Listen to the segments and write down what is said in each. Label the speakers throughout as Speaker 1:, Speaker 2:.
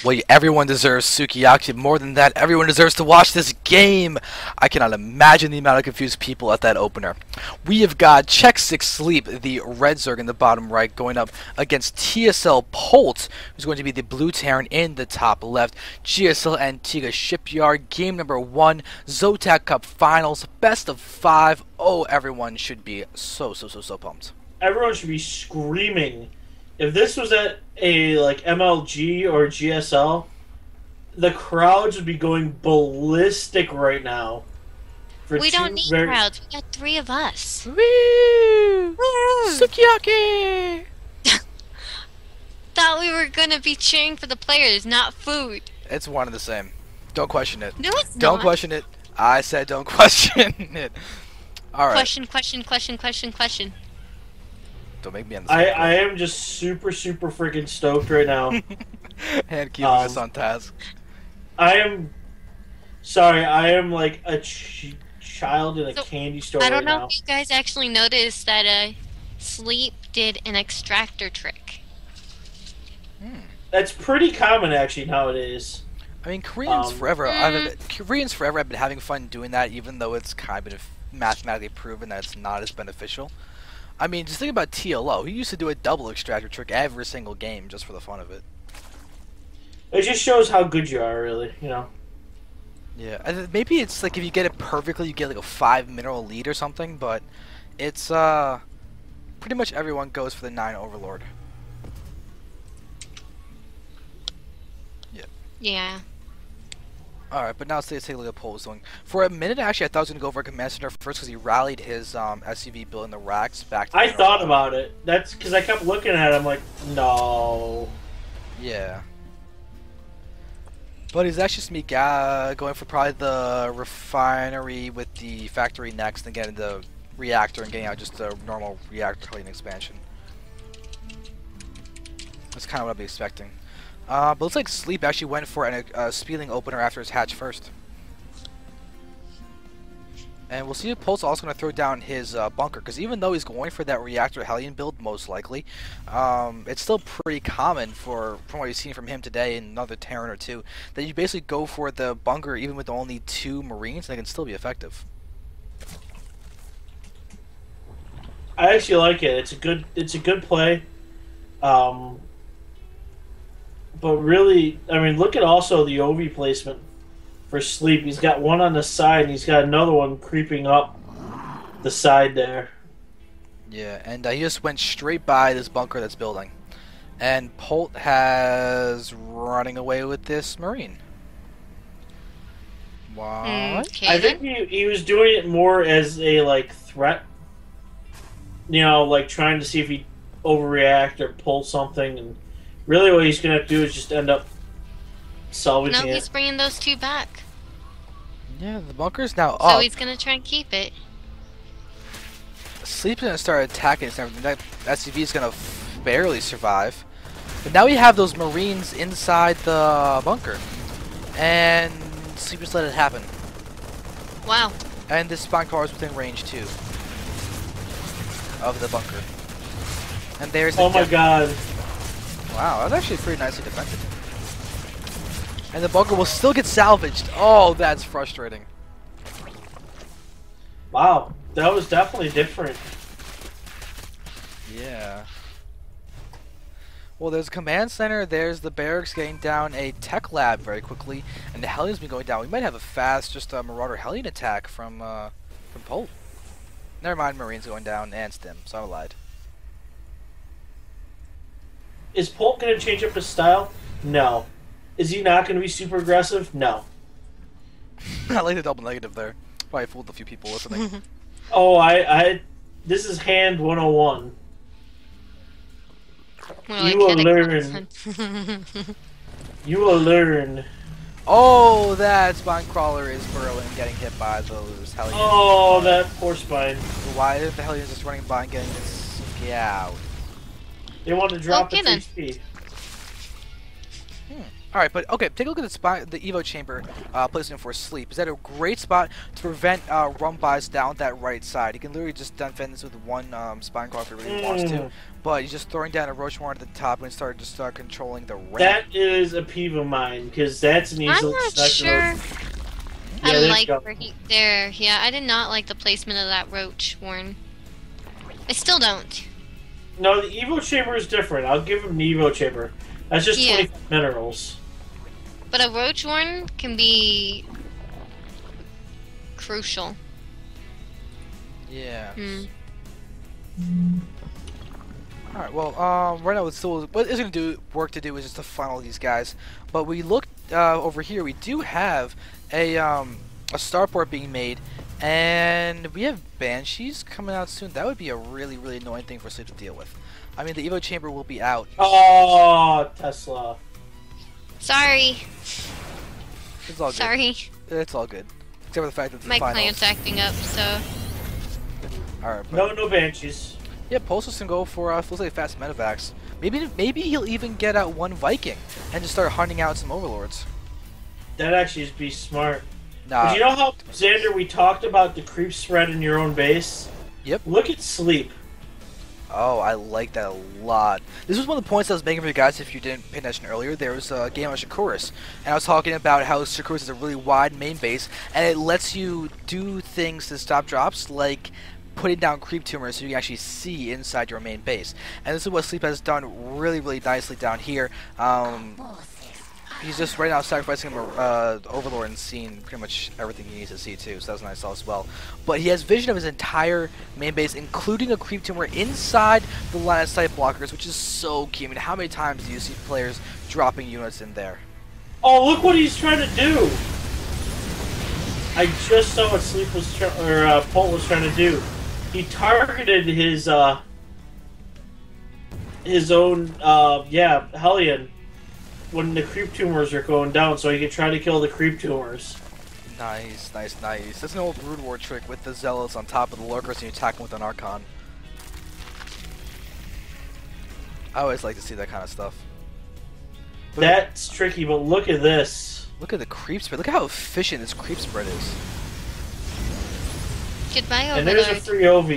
Speaker 1: Well, everyone deserves Sukiyaki. More than that, everyone deserves to watch this game. I cannot imagine the amount of confused people at that opener. We have got xSix.Sleep, the red Zerg in the bottom right, going up against TSL.Polt, who's going to be the blue Terran in the top left. GSL Antiga Shipyard, game number 1, Zotac Cup finals, best of 5. Oh, everyone should be so pumped.
Speaker 2: Everyone should be screaming. If this was at a MLG or GSL, the crowds would be going ballistic right now.
Speaker 3: We don't need crowds. We got 3 of us.
Speaker 1: Woo! Sukiyaki!
Speaker 3: Thought we were gonna be cheering for the players, not food.
Speaker 1: It's one and the same. Don't question it.
Speaker 3: No, it's not.
Speaker 1: Don't question it. I said don't question it. All right.
Speaker 3: Question.
Speaker 1: Don't make me on the same.
Speaker 2: I am just super freaking stoked right now.
Speaker 1: And keeping us on task.
Speaker 2: I am like a child in a candy store right now.
Speaker 3: I don't know if you guys actually noticed that Sleep did an extractor trick.
Speaker 2: That's pretty common actually nowadays.
Speaker 1: I mean, Koreans forever have been having fun doing that, even though it's kind of mathematically proven that it's not as beneficial. I mean, just think about TLO. He used to do a double extractor trick every single game just for the fun of it.
Speaker 2: It just shows how good you are, really, you know.
Speaker 1: Yeah, maybe it's like if you get it perfectly, you get like a 5 mineral lead or something, but it's pretty much everyone goes for the 9 Overlord.
Speaker 3: Yeah.
Speaker 1: Alright, but now let's take a look at Polt was doing. For a minute, actually, I thought I was going to go for a Command Center first because he rallied his SUV build in the racks back to
Speaker 2: I thought about it. That's because I kept looking at it, I'm like, no.
Speaker 1: Yeah. But he's actually sneak going for probably the refinery with the factory next and getting the reactor and getting out just a normal reactor clean expansion. That's kind of what I'd be expecting. But looks like Sleep actually went for a Spieling opener after his hatch first. And we'll see if Polt's also going to throw down his bunker, because even though he's going for that reactor Hellion build, most likely, it's still pretty common from what you've seen from him today and another Terran or two, that you basically go for the bunker even with only 2 Marines, and they can still be effective.
Speaker 2: I actually like it. It's a good play. But really, I mean, look at also the OV placement for Sleep. He's got one on the side, and he's got another one creeping up the side there.
Speaker 1: Yeah, and he just went straight by this bunker that's building. And Polt has running away with this Marine. What?
Speaker 3: Okay,
Speaker 2: I think he was doing it more as a, threat. You know, trying to see if he'd overreact or pull something, and really what he's going to do is just end up salvaging it.
Speaker 3: No, he's bringing those 2 back.
Speaker 1: Yeah, the bunker's now up.
Speaker 3: So he's going to try and keep it.
Speaker 1: Sleep's going to start attacking and everything. That SUV is going to barely survive. But now we have those Marines inside the bunker. And Sleep just let it happen.
Speaker 3: Wow.
Speaker 1: And this spawn car is within range too of the bunker. And there's the
Speaker 2: oh my god.
Speaker 1: Wow, that was actually pretty nicely defended. And the bunker will still get salvaged. Oh, that's frustrating.
Speaker 2: Wow, that was definitely different.
Speaker 1: Yeah. Well, there's a command center, there's the barracks getting down a tech lab very quickly, and the Hellion's been going down. We might have a fast, just a Marauder Hellion attack from Polt. Never mind, Marine's going down and Stim, so I lied.
Speaker 2: Is Polt going to change up his style? No. Is he not going to be super aggressive? No.
Speaker 1: I like the double negative there. Probably fooled a few people listening.
Speaker 2: Oh, this is hand 101.
Speaker 3: Well,
Speaker 2: you will learn. You will learn.
Speaker 1: Oh, that Spine Crawler is burrowing and getting hit by those Hellions.
Speaker 2: Oh, that poor Spine.
Speaker 1: Why is the Hellions just running by and getting this out?
Speaker 2: They want to drop the HP.
Speaker 1: Alright, but okay, take a look at the spot, the Evo chamber placement for Sleep. Is that a great spot to prevent run-bys down that right side? He can literally just defend this with one spine crawl if he really wants to, but he's just throwing down a roach warren at the top and start controlling the ramp.
Speaker 2: That is a peeve of mine, because that's an easily
Speaker 3: I'm not sure I like where he there. Yeah, I did not like the placement of that roach warren. I still don't.
Speaker 2: No, the Evo chamber is different. I'll give him the Evo chamber. That's just 25 minerals.
Speaker 3: But a roach warren can be crucial.
Speaker 1: Yeah. Alright, well, right now what it's going to do work to do is just to funnel these guys. But we look over here, we do have a starport being made, and we have banshees coming out soon. That would be a really, really annoying thing for Sleep to deal with. I mean, the Evo chamber will be out.
Speaker 2: Oh, Tesla.
Speaker 3: Sorry.
Speaker 1: It's all good.
Speaker 3: Sorry.
Speaker 1: It's all good. Except for the fact that it's
Speaker 3: my
Speaker 1: finals.
Speaker 3: client's acting up, so.
Speaker 1: Alright,
Speaker 2: no banshees.
Speaker 1: Yeah, Pulse can go for full say fast medevacs. Maybe he'll even get out one Viking and just start hunting out some overlords.
Speaker 2: That'd actually be smart.
Speaker 1: Nah.
Speaker 2: But you know how, Xander, we talked about the creep spread in your own base?
Speaker 1: Yep.
Speaker 2: Look at Sleep.
Speaker 1: Oh, I like that a lot. This was one of the points I was making for you guys if you didn't pay attention earlier. There was a game on Shakuris, and I was talking about how Shakuris is a really wide main base, and it lets you do things to stop drops, like putting down creep tumors so you can actually see inside your main base. And this is what Sleep has done really, really nicely down here. He's just right now sacrificing him Overlord and seeing pretty much everything he needs to see too, so that was nice as well. But he has vision of his entire main base, including a creep tumor inside the line of sight blockers, which is so key. I mean, how many times do you see players dropping units in there?
Speaker 2: Oh, look what he's trying to do! I just saw what Sleep was Polt was trying to do. He targeted his own Hellion when the creep tumors are going down, so he can try to kill the creep tumors.
Speaker 1: Nice, nice, nice. That's an old Brood War trick with the Zealots on top of the Lurkers and you attack them with an Archon. I always like to see that kind of stuff.
Speaker 2: That's tricky, but look at this.
Speaker 1: Look at the creep spread. Look at how efficient this creep spread is.
Speaker 3: Goodbye, Overlord.
Speaker 2: And there's a free OV.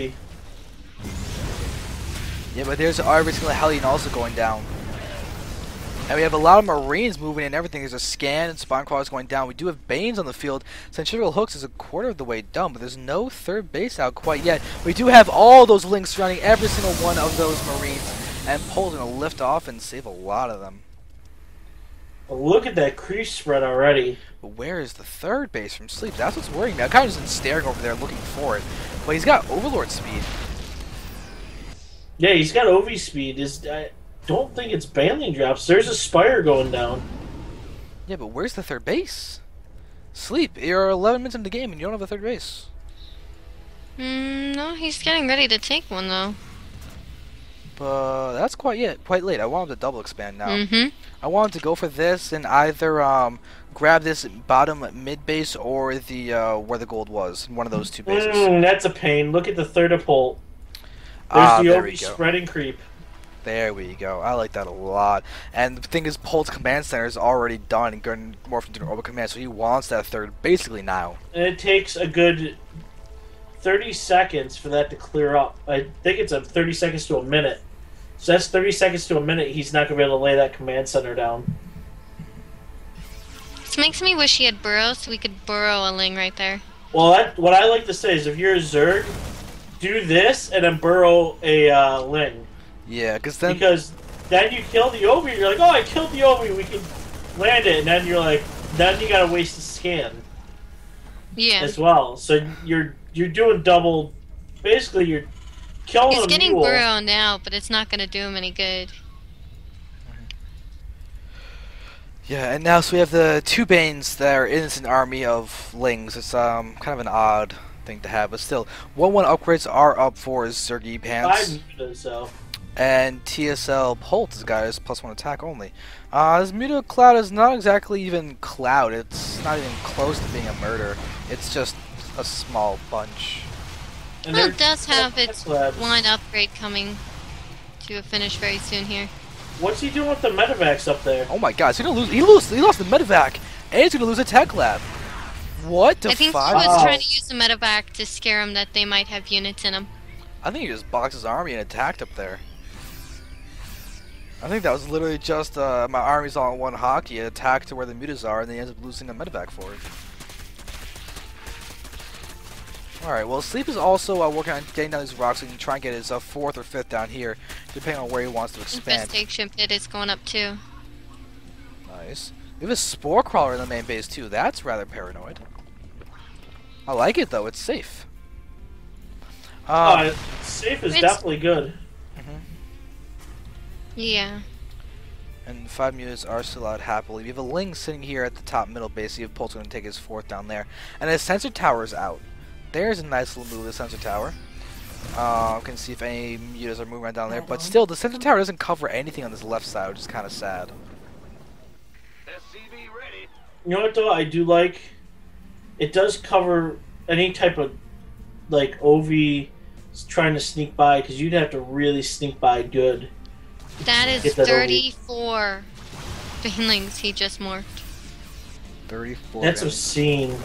Speaker 1: Yeah, but there's every single Hellion also going down. And we have a lot of Marines moving in and everything. There's a scan and spawn crawlers going down. We do have Banes on the field. Centrifugal Hooks is a quarter of the way done, but there's no third base out quite yet. We do have all those links surrounding every single one of those Marines, and Polt's going to lift off and save a lot of them.
Speaker 2: Well, look at that creep spread already.
Speaker 1: But where is the third base from Sleep? That's what's worrying me. I'm kind of just staring over there looking for it. But he's got Overlord speed.
Speaker 2: Yeah, he's got OV speed. I don't think it's Banling drops. There's a Spire going down.
Speaker 1: Yeah, but where's the third base? Sleep, you're 11 minutes into the game and you don't have a third base.
Speaker 3: No, he's getting ready to take one, though.
Speaker 1: But that's quite late. I want him to double expand now. I want him to go for this and either grab this bottom mid base or the where the gold was, one of those two bases.
Speaker 2: That's a pain. Look at the third of Polt. There's the OV spreading creep.
Speaker 1: There we go. I like that a lot. And the thing is, Polt's command center is already done and going to morph into an orbital command, so he wants that third basically now.
Speaker 2: And it takes a good 30 seconds for that to clear up. I think it's 30 seconds to a minute. So that's 30 seconds to a minute. He's not going to be able to lay that command center down.
Speaker 3: This makes me wish he had burrow so we could burrow a Ling right there.
Speaker 2: Well, what I like to say is if you're a Zerg, do this and then burrow a Ling.
Speaker 1: Yeah, because
Speaker 2: then you kill the OV, you're like, oh, I killed the OV, we can land it, and then you're like, then you gotta waste the scan.
Speaker 3: Yeah.
Speaker 2: As well. So you're doing double, basically you're killing
Speaker 3: He's
Speaker 2: a
Speaker 3: getting
Speaker 2: mule.
Speaker 3: burrow now, but it's not gonna do him any good.
Speaker 1: Yeah, and now so we have the two Banes that are innocent army of Lings. It's kind of an odd thing to have, but still, 1/1 upgrades are up for his Zerg pants.
Speaker 2: 5 mutas, so.
Speaker 1: And TSL.Polt has got his +1 attack only. His Muta Cloud is not exactly even Cloud. It's not even close to being a murder. It's just a small bunch.
Speaker 2: And
Speaker 3: Well, it does have its one upgrade coming to a finish very soon here.
Speaker 2: What's he doing with the medevacs up there?
Speaker 1: Oh my God, he's gonna lose. He lost the medevac, and he's gonna lose a tech lab. What the
Speaker 3: I think he was trying to use the medevac to scare him that they might have units in him.
Speaker 1: I think he just boxed his army and attacked up there. I think that was literally just my army's all in one hockey, attacked to where the mutas are, and they ended up losing a medevac for it. Alright, well, Sleep is also working on getting down these rocks, so he can try and get his 4th or 5th down here, depending on where he wants to expand.
Speaker 3: Infestation pit is going up too.
Speaker 1: Nice. We have a spore crawler in the main base too. That's rather paranoid. I like it though. It's safe.
Speaker 2: Safe is definitely good.
Speaker 3: Yeah.
Speaker 1: And 5 mutas are still out happily. We have a Ling sitting here at the top middle base. See if Polt's going to take his 4th down there. And his sensor tower is out. There's a nice little move, the sensor tower. Can see if any mutas are moving around down there. But still, the sensor tower doesn't cover anything on this left side, which is kind of sad.
Speaker 2: You know what though, I do like? It does cover any type of like OV trying to sneak by, because you'd have to really sneak by good.
Speaker 3: That is 34 banelings he just morphed.
Speaker 1: 34.
Speaker 2: That's obscene.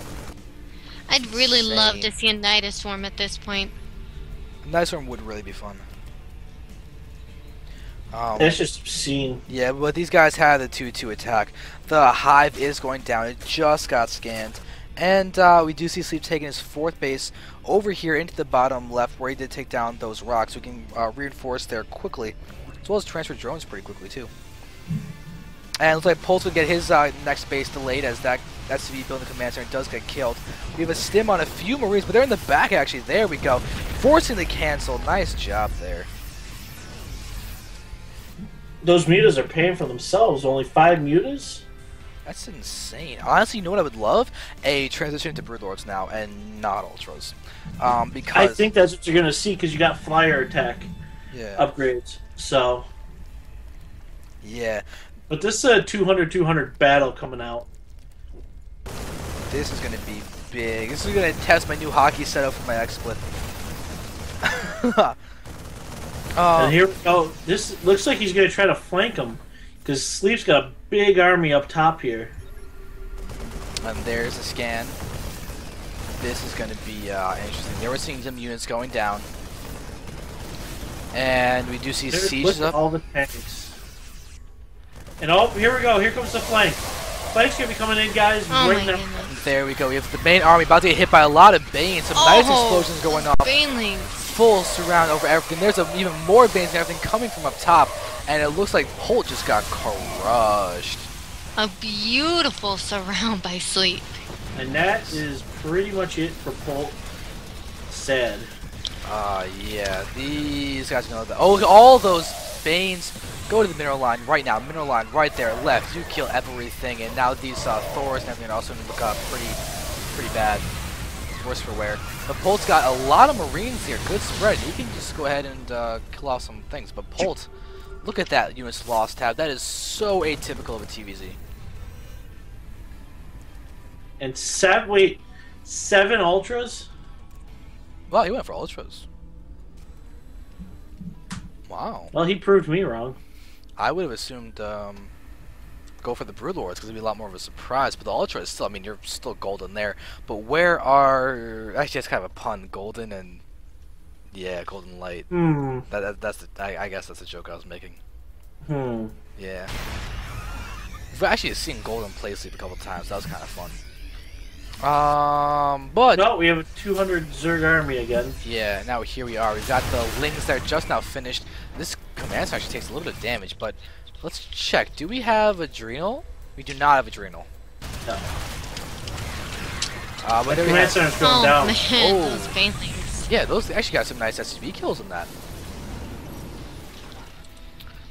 Speaker 3: I'd really love to see a Nidus swarm at this point.
Speaker 1: A Nidus swarm would really be fun.
Speaker 2: That's just obscene.
Speaker 1: Yeah, but these guys had the 2-2 attack. The hive is going down. It just got scanned. And we do see Sleep taking his 4th base over here into the bottom left, where he did take down those rocks. We can reinforce there quickly, as well as transfer drones pretty quickly too. And it looks like Polt will get his next base delayed, as that SCV building command center does get killed. We have a stim on a few Marines, but they're in the back actually. There we go. Forcing the cancel. Nice job there.
Speaker 2: Those mutas are paying for themselves. Only 5 mutas?
Speaker 1: That's insane. Honestly, you know what I would love? A transition to Broodlords now, and not Ultras. Because
Speaker 2: I think that's what you're going to see, because you got flyer attack upgrades. So.
Speaker 1: Yeah.
Speaker 2: But this is a 200-200 battle coming out.
Speaker 1: This is going to be big. This is going to test my new hockey setup for my XSplit.
Speaker 2: And here we go. This looks like he's going to try to flank him, because Sleep's got a big army up top here.
Speaker 1: And there's a scan. This is going to be interesting. There we're seeing some units going down. And we do see sieges up.
Speaker 2: All the tanks. And here we go. Here comes the flank. Flank's going to be coming in, guys. Right now.
Speaker 1: There we go. We have the main army about to get hit by a lot of Banes. Some nice explosions going off.
Speaker 3: Banelings.
Speaker 1: Full surround over everything. There's even more Banes and everything coming from up top. And it looks like Polt just got crushed.
Speaker 3: A beautiful surround by Sleep.
Speaker 2: And that is pretty much it for Polt. Sad.
Speaker 1: Yeah. These guys know that. Oh, all those Banes. Go to the mineral line right now. Mineral line right there, left. You kill everything. And now these Thors and everything are also going to look pretty bad. Worse for wear. But Polt's got a lot of Marines here. Good spread. He can just go ahead and kill off some things. But Polt, look at that units lost tab. That is so atypical of a TVZ.
Speaker 2: And 7 ultras?
Speaker 1: Wow, he went for ultras. Wow.
Speaker 2: Well, he proved me wrong.
Speaker 1: I would have assumed go for the Broodlords, because it'd be a lot more of a surprise. But the ultra is still, I mean, you're still golden there. But where are, actually that's kind of a pun, golden and, yeah, golden light. I guess that's a joke I was making. Yeah. We've actually seen golden play Sleep a couple times. That was kind of fun. But
Speaker 2: no, we have a 200 Zerg army again.
Speaker 1: Yeah, now here we are. We've got the Lings that are just now finished. This command center actually takes a little bit of damage, but let's check. Do we have Adrenal? We do not have Adrenal.
Speaker 2: No.
Speaker 1: But
Speaker 2: the command center's going down.
Speaker 3: Man, those banelings.
Speaker 1: Yeah, those actually got some nice SCV kills in that.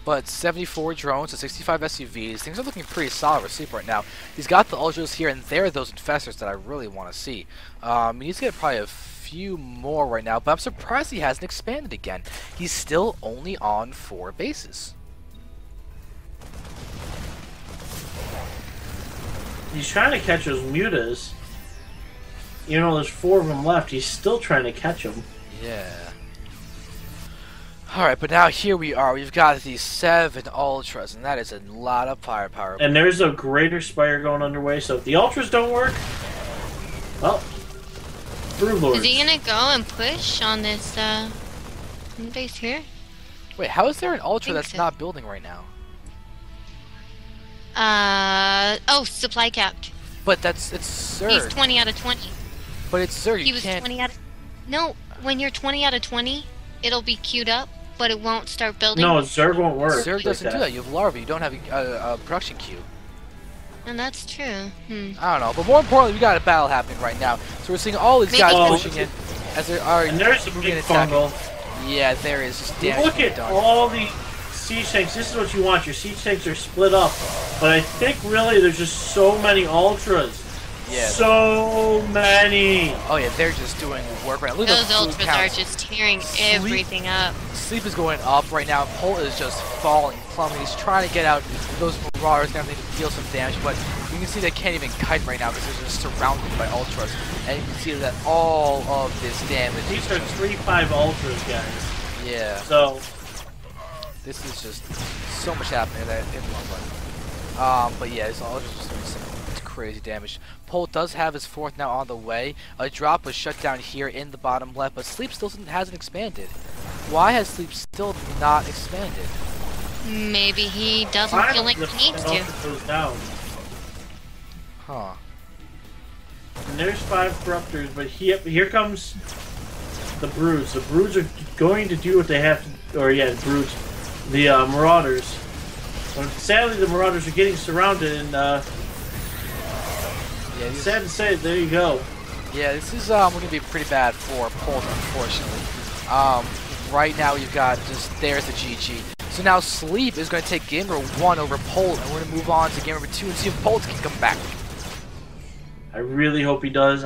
Speaker 1: But 74 drones and 65 SUVs. Things are looking pretty solid for Sleep right now. He's got the Ultras here, and there are those Infestors that I really want to see. He needs to get probably a few more right now, but I'm surprised he hasn't expanded again. He's still only on 4 bases.
Speaker 2: He's trying to catch those mutas. You know, there's 4 of them left. He's still trying to catch them.
Speaker 1: Yeah. Alright, but now here we are. We've got these 7 Ultras, and that is a lot of firepower.
Speaker 2: And there's a Greater Spire going underway, so if the Ultras don't work, well, Broodlords.
Speaker 3: Is he gonna go and push on this base here?
Speaker 1: Wait, how is there an Ultra that's
Speaker 3: so.
Speaker 1: not building right now?
Speaker 3: Oh, supply capped.
Speaker 1: But it's Zerg.
Speaker 3: He's 20 out of 20.
Speaker 1: But it's Zerg,
Speaker 3: He was 20 out of... No, when you're 20 out of 20, it'll be queued up, but it won't start building.
Speaker 2: No, Zerg won't work.
Speaker 1: Zerg doesn't do that. You have larvae. You don't have a production queue.
Speaker 3: And that's true.
Speaker 1: I don't know. But more importantly, we got a battle happening right now. So we're seeing all these guys pushing in as they are
Speaker 2: and there's a big fungal.
Speaker 1: Yeah, there is. Just damage
Speaker 2: Look at all the siege tanks. This is what you want. Your siege tanks are split up. But I think really there's just so many Ultras.
Speaker 1: Yeah.
Speaker 2: So many.
Speaker 1: Oh yeah, they're just doing work right now. Look at
Speaker 3: those Ultras are just tearing everything up.
Speaker 1: Sleep is going up right now. Polt is just falling, plummeting. He's trying to get out those Marauders and everything to deal some damage, but you can see they can't even kite right now because they're just surrounded by Ultras. And you can see that all of this damage.
Speaker 2: These are 3-5 Ultras, guys.
Speaker 1: Yeah.
Speaker 2: So
Speaker 1: this is just so much happening in one run. But yeah, it's all just doing some crazy damage. Polt does have his 4th now on the way. A drop was shut down here in the bottom left, but Sleep still hasn't expanded. Why has Sleep still not expanded?
Speaker 3: Maybe he doesn't feel like he needs to.
Speaker 2: Goes down.
Speaker 1: Huh.
Speaker 2: And there's 5 Corruptors, but here comes the Broods. The Broods are going to do what they have to, or yeah, the Broods, the Marauders. But sadly, the Marauders are getting surrounded, and yeah, sad to say, there you go.
Speaker 1: Yeah, this is going to be pretty bad for Polt, unfortunately. Right now, you've got there's the GG. So now Sleep is going to take game number 1 over Polt, and we're going to move on to game number 2 and see if Polt can come back.
Speaker 2: I really hope he does.